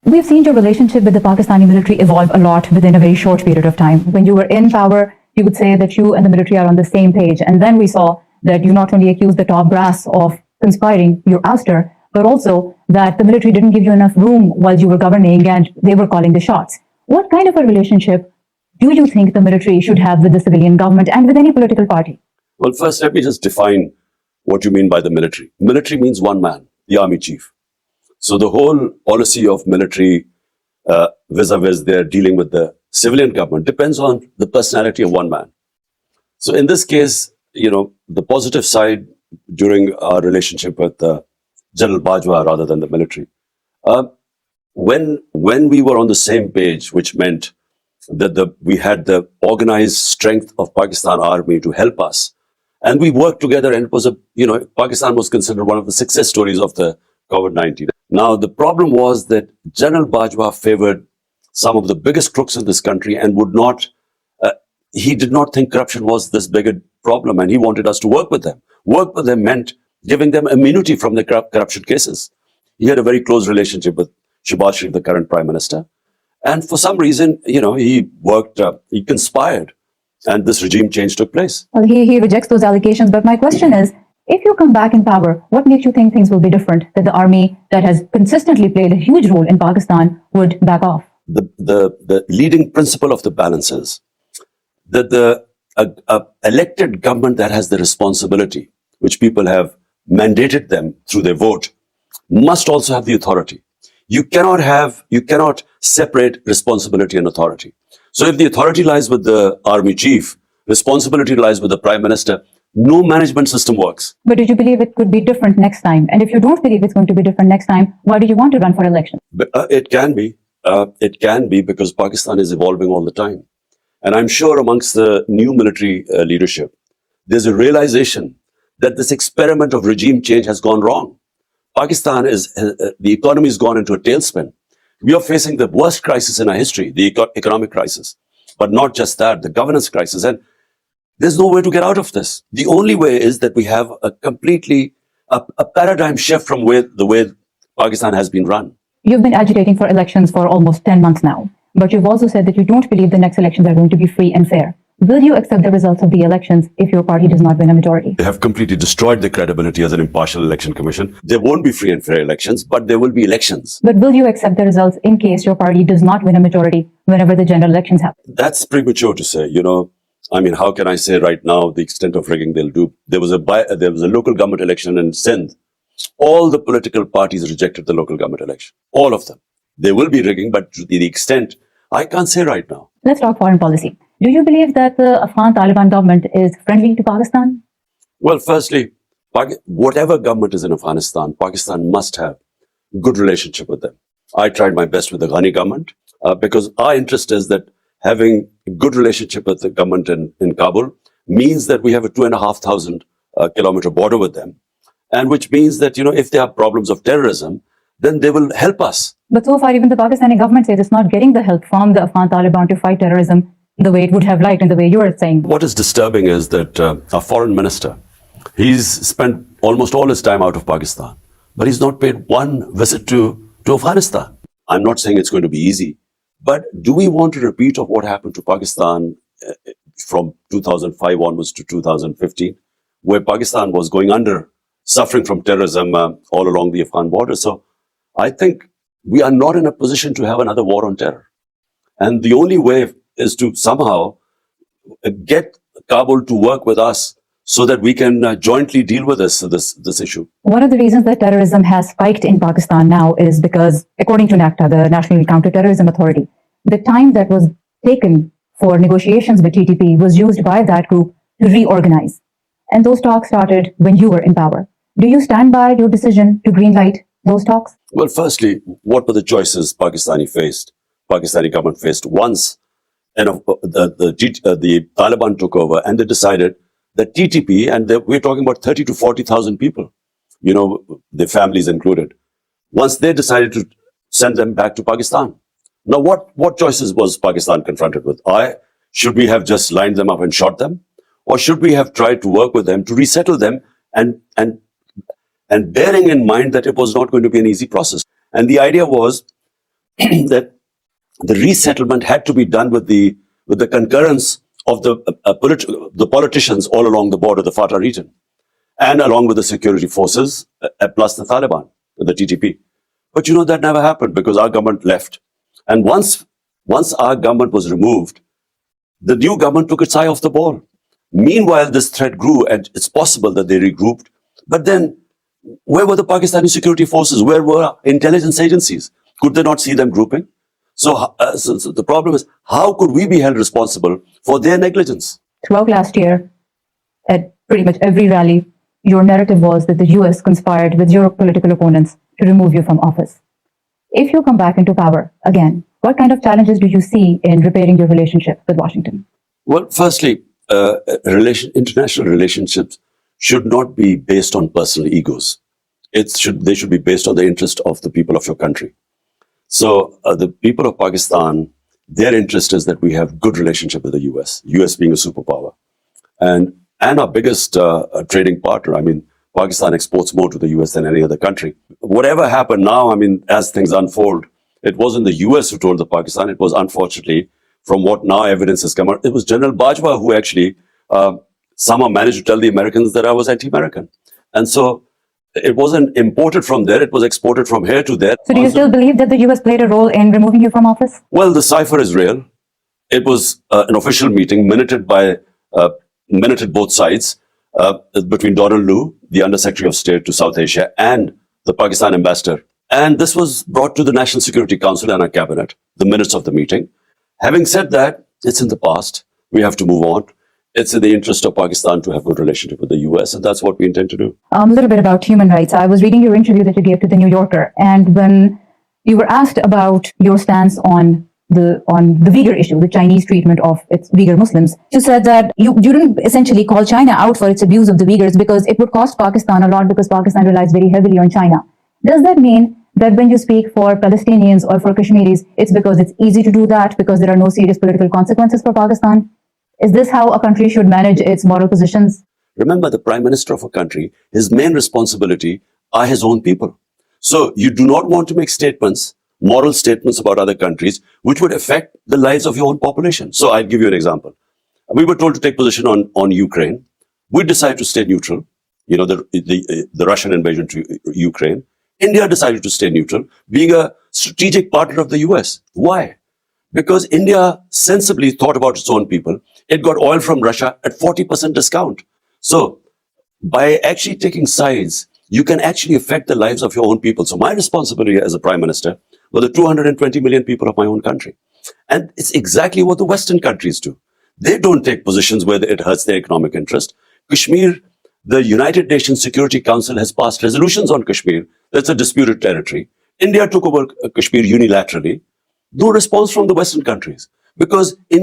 We've seen your relationship with the Pakistani military evolve a lot within a very short period of time. When you were in power, you would say that you and the military are on the same page. And then we saw that you not only accused the top brass of conspiring your ouster, but also that the military didn't give you enough room while you were governing and they were calling the shots. What kind of a relationship do you think the military should have with the civilian government and with any political party? Well, first, let me just define what you mean by the military. Military means one man, the army chief. So the whole policy of military vis-a-vis their dealing with the civilian government depends on the personality of one man. So in this case, the positive side during our relationship with General Bajwa rather than the military, when we were on the same page, which meant that we had the organized strength of Pakistan Army to help us, and we worked together, and it was Pakistan was considered one of the success stories of the COVID-19. Now, the problem was that General Bajwa favored some of the biggest crooks in this country and he did not think corruption was this big a problem, and he wanted us to work with them. Work with them meant giving them immunity from the corruption cases. He had a very close relationship with Shehbaz Sharif, the current Prime Minister. And for some reason, he conspired, and this regime change took place. Well, he rejects those allegations, but my question is, if you come back in power, what makes you think things will be different, that the army that has consistently played a huge role in Pakistan would back off? The leading principle of the balance is that the elected government that has the responsibility, which people have mandated them through their vote, must also have the authority. You cannot separate responsibility and authority. So if the authority lies with the army chief, responsibility lies with the prime minister, no management system works. But did you believe it could be different next time? And if you don't believe it's going to be different next time, why do you want to run for election? But, it can be. It can be because Pakistan is evolving all the time. And I'm sure amongst the new military leadership, there's a realization that this experiment of regime change has gone wrong. Pakistan the economy has gone into a tailspin. We are facing the worst crisis in our history, the economic crisis. But not just that, the governance crisis. And there's no way to get out of this. The only way is that we have a paradigm shift from the way Pakistan has been run. You've been agitating for elections for almost 10 months now, but you've also said that you don't believe the next elections are going to be free and fair. Will you accept the results of the elections if your party does not win a majority? They have completely destroyed the credibility as an impartial election commission. There won't be free and fair elections, but there will be elections. But will you accept the results in case your party does not win a majority whenever the general elections happen? That's premature to say, how can I say right now the extent of rigging they'll do? There was a local government election in Sindh. All the political parties rejected the local government election. All of them. There will be rigging, but to the extent, I can't say right now. Let's talk foreign policy. Do you believe that the Afghan Taliban government is friendly to Pakistan? Well, firstly, whatever government is in Afghanistan, Pakistan must have good relationship with them. I tried my best with the Ghani government because our interest is that having a good relationship with the government in Kabul means that we have a 2,500 kilometer border with them. And which means that, if there are problems of terrorism, then they will help us. But so far, even the Pakistani government says it's not getting the help from the Afghan Taliban to fight terrorism the way it would have liked and the way you are saying. What is disturbing is that our foreign minister, he's spent almost all his time out of Pakistan, but he's not paid one visit to Afghanistan. I'm not saying it's going to be easy, but do we want a repeat of what happened to Pakistan from 2005 onwards to 2015, where Pakistan was going under, suffering from terrorism all along the Afghan border? So I think we are not in a position to have another war on terror. And the only way is to somehow get Kabul to work with us so that we can jointly deal with this issue. One of the reasons that terrorism has spiked in Pakistan now is because, according to NACTA, the National Counter-Terrorism Authority, the time that was taken for negotiations with TTP was used by that group to reorganize. And those talks started when you were in power. Do you stand by your decision to greenlight those talks? Well, firstly, what were the choices Pakistani government faced once the Taliban took over, and they decided that TTP, and we're talking about 30 to 40,000 people, their families included, once they decided to send them back to Pakistan. Now, what choices was Pakistan confronted with? Should we have just lined them up and shot them? Or should we have tried to work with them to resettle them and bearing in mind that it was not going to be an easy process? And the idea was that the resettlement had to be done with the concurrence of the politicians all along the border, the FATA region, and along with the security forces, plus the Taliban, the TTP. But that never happened because our government left. And once our government was removed, the new government took its eye off the ball. Meanwhile, this threat grew, and it's possible that they regrouped. But then, where were the Pakistani security forces? Where were our intelligence agencies? Could they not see them grouping? So the problem is, how could we be held responsible for their negligence? Throughout last year, at pretty much every rally, your narrative was that the US conspired with your political opponents to remove you from office. If you come back into power again, what kind of challenges do you see in repairing your relationship with Washington? Well, firstly, international relationships should not be based on personal egos. They should be based on the interest of the people of your country. So the people of Pakistan, their interest is that we have good relationship with the US being a superpower. And our biggest trading partner. I mean, Pakistan exports more to the US than any other country. Whatever happened now, I mean, as things unfold, it wasn't the US who told the Pakistan. It was, unfortunately, from what now evidence has come out, it was General Bajwa who actually somehow managed to tell the Americans that I was anti-American. And so it wasn't imported from there. It was exported from here to there. So do you still believe that the US played a role in removing you from office? Well, the cipher is real. It was an official meeting minuted both sides between Donald Lu, the Undersecretary of State to South Asia, and the Pakistan ambassador. And this was brought to the National Security Council and our cabinet, the minutes of the meeting. Having said that, it's in the past. We have to move on. It's in the interest of Pakistan to have a good relationship with the US, and that's what we intend to do. A little bit about human rights. I was reading your interview that you gave to The New Yorker, and when you were asked about your stance on the Uyghur issue, the Chinese treatment of its Uyghur Muslims, you said that you didn't essentially call China out for its abuse of the Uyghurs because it would cost Pakistan a lot because Pakistan relies very heavily on China. Does that mean that when you speak for Palestinians or for Kashmiris, it's because it's easy to do that because there are no serious political consequences for Pakistan? Is this how a country should manage its moral positions? Remember, the Prime Minister of a country, his main responsibility are his own people. So you do not want to make statements, moral statements about other countries, which would affect the lives of your own population. So I'll give you an example. We were told to take position on Ukraine. We decided to stay neutral. The Russian invasion to Ukraine. India decided to stay neutral, being a strategic partner of the US. Why? Because India sensibly thought about its own people. It got oil from Russia at 40% discount. So by actually taking sides, you can actually affect the lives of your own people. So my responsibility as a prime minister were the 220 million people of my own country. And it's exactly what the Western countries do. They don't take positions where it hurts their economic interest. Kashmir, the United Nations Security Council has passed resolutions on Kashmir. That's a disputed territory. India took over Kashmir unilaterally. No response from the Western countries because